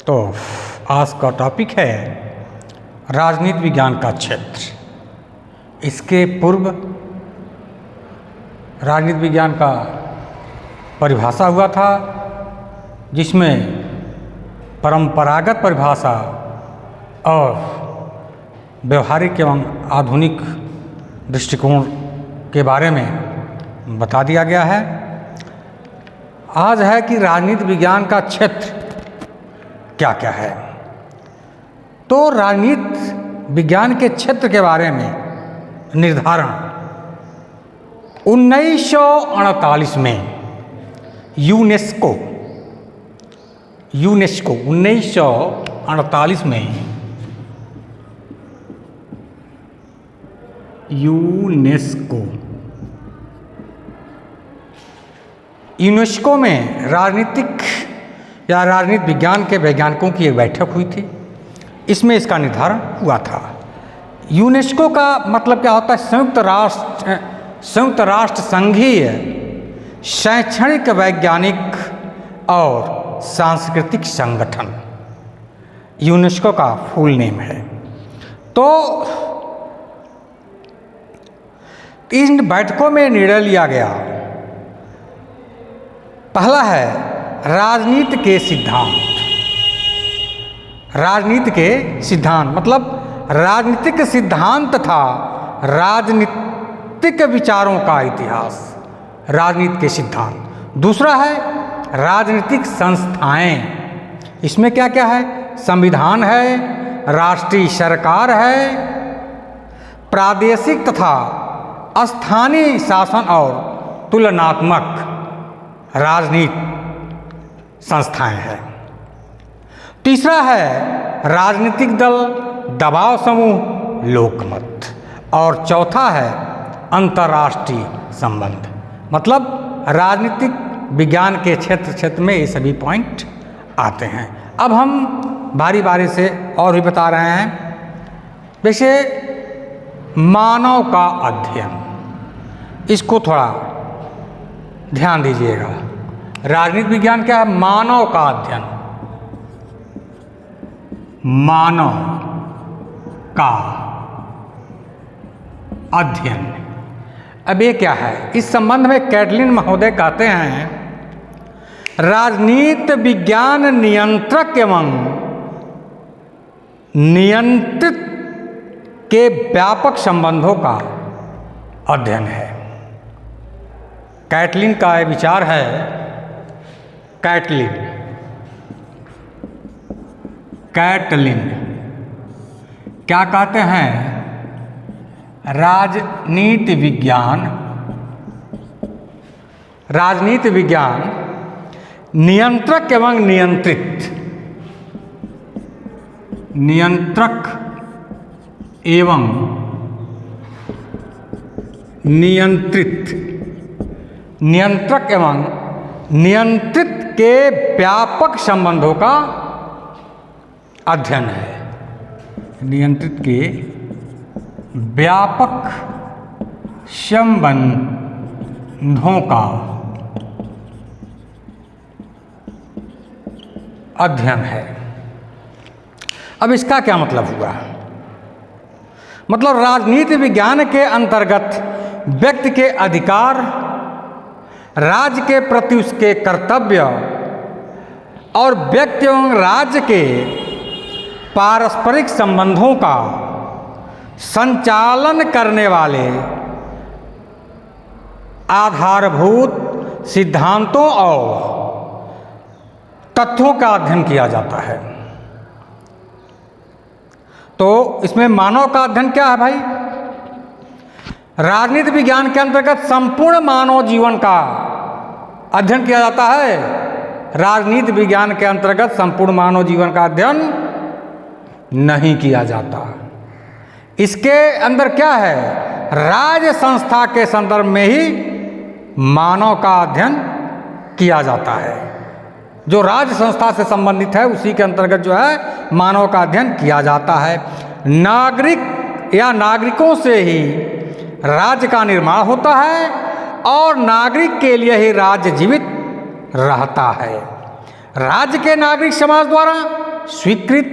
तो आज का टॉपिक है राजनीति विज्ञान का क्षेत्र। इसके पूर्व राजनीति विज्ञान का परिभाषा हुआ था, जिसमें परंपरागत परिभाषा और व्यवहारिक एवं आधुनिक दृष्टिकोण के बारे में बता दिया गया है। आज है कि राजनीति विज्ञान का क्षेत्र क्या क्या है। तो राजनीति विज्ञान के क्षेत्र के बारे में निर्धारण 1948 में यूनेस्को 1948 में यूनेस्को में राजनीतिक या राजनीति विज्ञान के वैज्ञानिकों की एक बैठक हुई थी। इसमें इसका निर्धारण हुआ था। यूनेस्को का मतलब क्या होता है? संयुक्त राष्ट्र संघीय शैक्षणिक, वैज्ञानिक और सांस्कृतिक संगठन यूनेस्को का फुल नेम है। तो इन बैठकों में निर्णय लिया गया, पहला है राजनीति के सिद्धांत। राजनीति के सिद्धांत मतलब राजनीतिक सिद्धांत था राजनीतिक विचारों का इतिहास, राजनीति के सिद्धांत। दूसरा है राजनीतिक संस्थाएं। इसमें क्या क्या है? संविधान है, राष्ट्रीय सरकार है, प्रादेशिक तथा स्थानीय शासन और तुलनात्मक राजनीति संस्थाएं हैं। तीसरा है राजनीतिक दल, दबाव समूह, लोकमत। और चौथा है अंतर्राष्ट्रीय संबंध। मतलब राजनीतिक विज्ञान के क्षेत्र में ये सभी पॉइंट आते हैं। अब हम बारी बारी से और भी बता रहे हैं। वैसे मानव का अध्ययन, इसको थोड़ा ध्यान दीजिएगा। राजनीति विज्ञान क्या है? मानव का अध्ययन, मानव का अध्ययन। अब ये क्या है? इस संबंध में कैटलिन महोदय कहते हैं, राजनीति विज्ञान नियंत्रक एवं नियंत्रित के व्यापक संबंधों का अध्ययन है। कैटलिन का विचार है, कैटलिन क्या कहते हैं? राजनीति विज्ञान नियंत्रक एवं नियंत्रित नियंत्रक एवं नियंत्रित के व्यापक संबंधों का अध्ययन है। नियंत्रित के व्यापक संबंधों का अध्ययन है। अब इसका क्या मतलब हुआ? मतलब राजनीति विज्ञान के अंतर्गत व्यक्ति के अधिकार, राज्य के प्रति उसके कर्तव्य और व्यक्ति एवं राज्य के पारस्परिक संबंधों का संचालन करने वाले आधारभूत सिद्धांतों और तथ्यों का अध्ययन किया जाता है। तो इसमें मानव का अध्ययन क्या है भाई? राजनीति विज्ञान के अंतर्गत संपूर्ण मानव जीवन का अध्ययन किया जाता है। राजनीति विज्ञान के अंतर्गत संपूर्ण मानव जीवन का अध्ययन नहीं किया जाता। इसके अंदर क्या है? राज्य संस्था के संदर्भ में ही मानव का अध्ययन किया जाता है। जो राज्य संस्था से संबंधित है उसी के अंतर्गत जो है मानव का अध्ययन किया जाता है। नागरिक या नागरिकों से ही राज्य का निर्माण होता है और नागरिक के लिए ही राज्य जीवित रहता है। राज्य के नागरिक समाज द्वारा स्वीकृत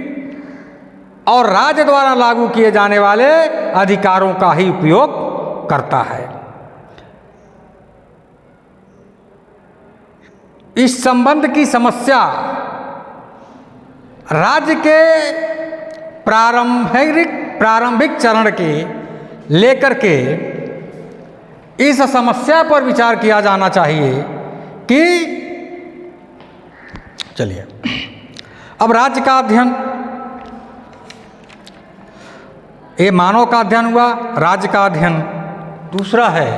और राज्य द्वारा लागू किए जाने वाले अधिकारों का ही उपयोग करता है। इस संबंध की समस्या राज्य के प्रारंभिक चरण के लेकर के इस समस्या पर विचार किया जाना चाहिए कि चलिए अब राज्य का अध्ययन, ये मानव का अध्ययन हुआ, राज्य का अध्ययन। दूसरा है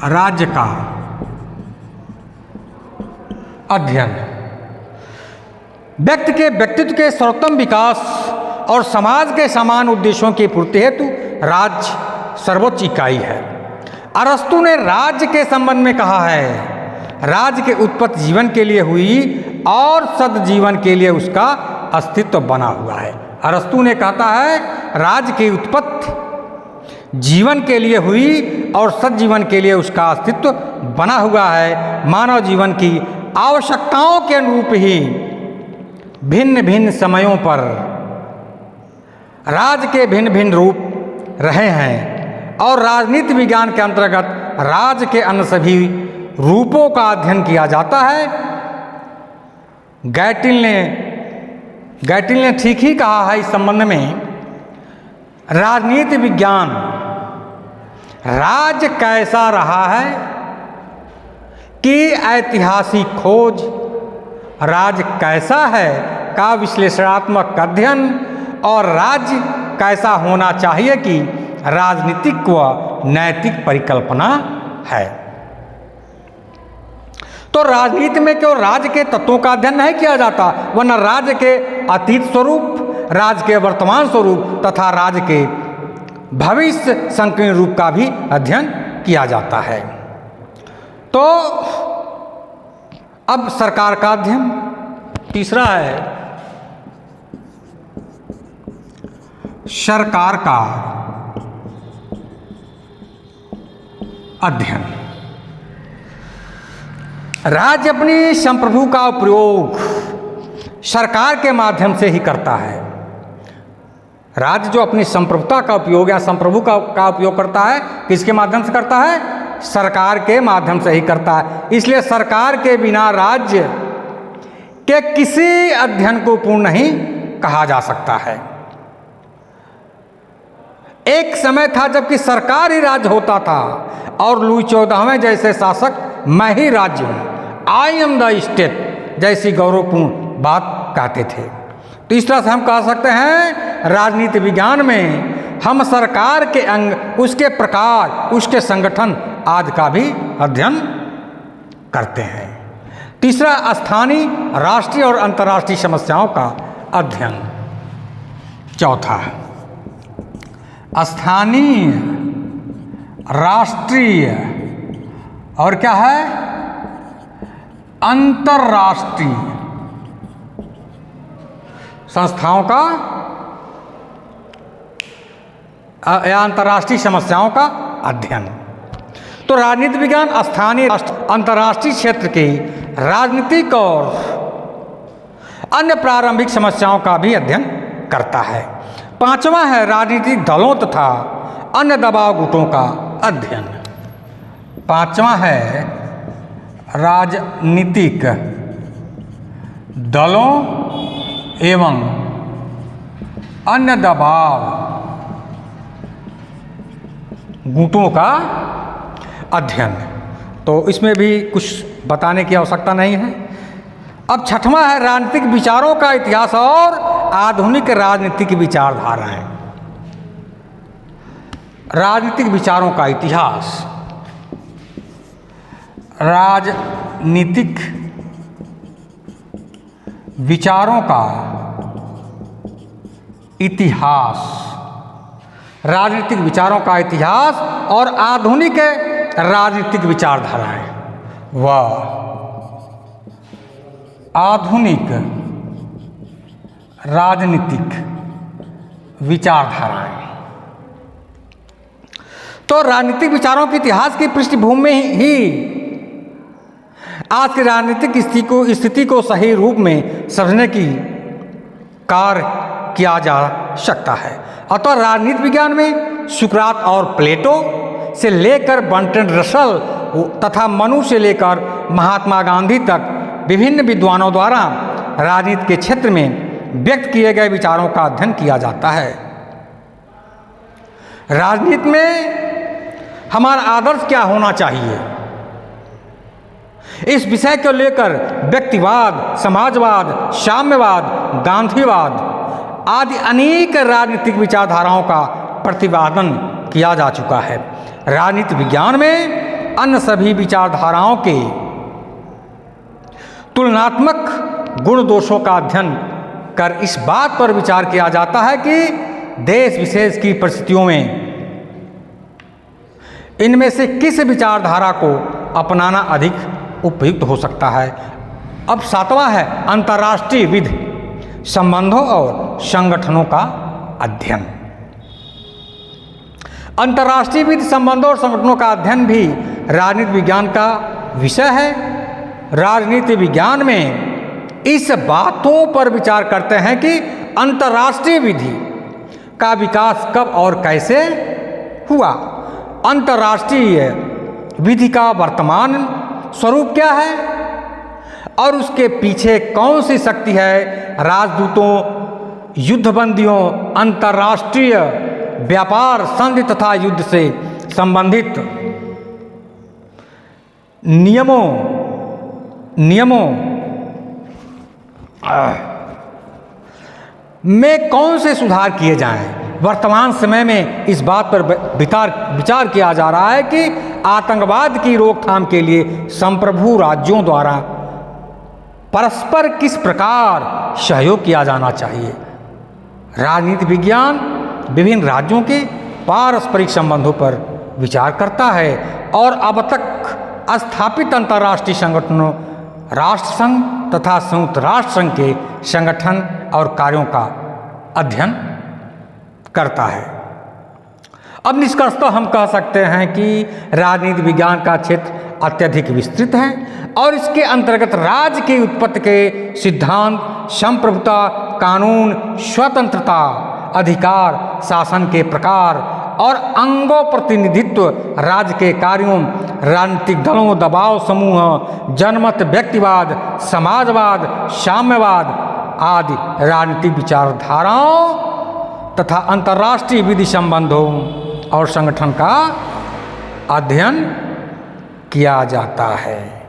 राज्य का अध्ययन। व्यक्ति के व्यक्तित्व के सर्वोत्तम विकास और समाज के समान उद्देश्यों की पूर्ति हेतु राज्य सर्वोच्च इकाई है। अरस्तु ने राज्य के संबंध में कहा है, राज्य की उत्पत्ति जीवन के लिए हुई और सद्जीवन के लिए उसका अस्तित्व बना हुआ है। अरस्तु ने कहता है राज्य की उत्पत्ति जीवन के लिए हुई और सद्जीवन के लिए उसका अस्तित्व बना हुआ है। मानव जीवन की आवश्यकताओं के अनुरूप ही भिन्न भिन्न समयों पर राज्य के भिन्न भिन्न रूप रहे हैं और राजनीति विज्ञान के अंतर्गत राज्य के अन्य सभी रूपों का अध्ययन किया जाता है। गैटिल ने ठीक ही कहा है इस संबंध में, राजनीति विज्ञान राज्य कैसा रहा है कि ऐतिहासिक खोज, राज्य कैसा है का विश्लेषणात्मक अध्ययन और राज्य कैसा होना चाहिए कि राजनीतिक व नैतिक परिकल्पना है। तो राजनीति में केवल राज्य के तत्वों का अध्ययन नहीं किया जाता, वरना राज्य के अतीत स्वरूप, राज्य के वर्तमान स्वरूप तथा राज्य के भविष्य संकीर्ण रूप का भी अध्ययन किया जाता है। तो अब सरकार का अध्ययन। तीसरा है सरकार का अध्ययन। राज्य अपनी संप्रभु का उपयोग सरकार के माध्यम से ही करता है। राज्य जो अपनी संप्रभुता का उपयोग या संप्रभु का उपयोग करता है, किसके माध्यम से करता है? सरकार के माध्यम से ही करता है। इसलिए सरकार के बिना राज्य के किसी अध्ययन को पूर्ण नहीं कहा जा सकता है। एक समय था जबकि सरकार ही राज्य होता था और लुई 14वें जैसे शासक मैं ही राज्य हूं, आई एम द स्टेट जैसी गौरवपूर्ण बात कहते थे। तो इस तरह से हम कह सकते हैं राजनीति विज्ञान में हम सरकार के अंग, उसके प्रकार, उसके संगठन आदि का भी अध्ययन करते हैं। तीसरा स्थानीय, राष्ट्रीय और अंतर्राष्ट्रीय समस्याओं का अध्ययन। चौथा स्थानीय, राष्ट्रीय और क्या है? अंतर्राष्ट्रीय संस्थाओं का या अंतर्राष्ट्रीय समस्याओं का अध्ययन। तो राजनीति विज्ञान स्थानीय, अंतर्राष्ट्रीय क्षेत्र की राजनीतिक और अन्य प्रारंभिक समस्याओं का भी अध्ययन करता है। पांचवा है राजनीतिक दलों तथा अन्य दबाव गुटों का अध्ययन। पांचवा है राजनीतिक दलों एवं अन्य दबाव गुटों का अध्ययन। तो इसमें भी कुछ बताने की आवश्यकता नहीं है। अब छठवां है राजनीतिक विचारों का इतिहास और आधुनिक राजनीतिक विचारधाराएं। राजनीतिक विचारों का इतिहास, राजनीतिक विचारों का इतिहास, राजनीतिक विचारों का इतिहास और आधुनिक राजनीतिक विचारधाराएं व आधुनिक राजनीतिक विचारधाराएं। तो राजनीतिक विचारों के इतिहास की पृष्ठभूमि में ही आज की राजनीतिक स्थिति को सही रूप में समझने की कार्य किया जा सकता है। अतः राजनीति विज्ञान में सुकरात और प्लेटो से लेकर बर्ट्रैंड रसल तथा मनु से लेकर महात्मा गांधी तक विभिन्न विद्वानों द्वारा राजनीति के क्षेत्र में व्यक्त किए गए विचारों का अध्ययन किया जाता है। राजनीति में हमारा आदर्श क्या होना चाहिए, इस विषय को लेकर व्यक्तिवाद, समाजवाद, साम्यवाद, गांधीवाद आदि अनेक राजनीतिक विचारधाराओं का प्रतिपादन किया जा चुका है। राजनीति विज्ञान में अन्य सभी विचारधाराओं के तुलनात्मक गुण दोषों का अध्ययन कर इस बात पर विचार किया जाता है कि देश विशेष की परिस्थितियों में इनमें से किस विचारधारा को अपनाना अधिक उपयुक्त हो सकता है। अब 7वां है अंतर्राष्ट्रीय विधि संबंधों और संगठनों का अध्ययन। अंतर्राष्ट्रीय विधि संबंधों और संगठनों का अध्ययन भी राजनीति विज्ञान का विषय है। राजनीति विज्ञान में इस बातों पर विचार करते हैं कि अंतर्राष्ट्रीय विधि का विकास कब और कैसे हुआ, अंतर्राष्ट्रीय विधि का वर्तमान स्वरूप क्या है और उसके पीछे कौन सी शक्ति है। राजदूतों, युद्धबंदियों, अंतर्राष्ट्रीय व्यापार संधि तथा युद्ध से संबंधित नियमों में कौन से सुधार किए जाएं। वर्तमान समय में इस बात पर विचार किया जा रहा है कि आतंकवाद की रोकथाम के लिए संप्रभु राज्यों द्वारा परस्पर किस प्रकार सहयोग किया जाना चाहिए। राजनीति विज्ञान विभिन्न राज्यों के पारस्परिक संबंधों पर विचार करता है और अब तक स्थापित अंतर्राष्ट्रीय संगठनों, राष्ट्रसंघ तथा संयुक्त राष्ट्र संघ के संगठन और कार्यों का अध्ययन करता है। अब निष्कर्षतः हम कह सकते हैं कि राजनीति विज्ञान का क्षेत्र अत्यधिक विस्तृत है और इसके अंतर्गत राज्य की उत्पत्ति के सिद्धांत, संप्रभुता, कानून, स्वतंत्रता, अधिकार, शासन के प्रकार और अंगों प्रतिनिधित्व, राज्य के कार्यों, राजनीतिक दलों, दबाव समूह, जनमत, व्यक्तिवाद, समाजवाद, साम्यवाद आदि राजनीतिक विचारधाराओं तथा अंतर्राष्ट्रीय विधि संबंधों और संगठन का अध्ययन किया जाता है।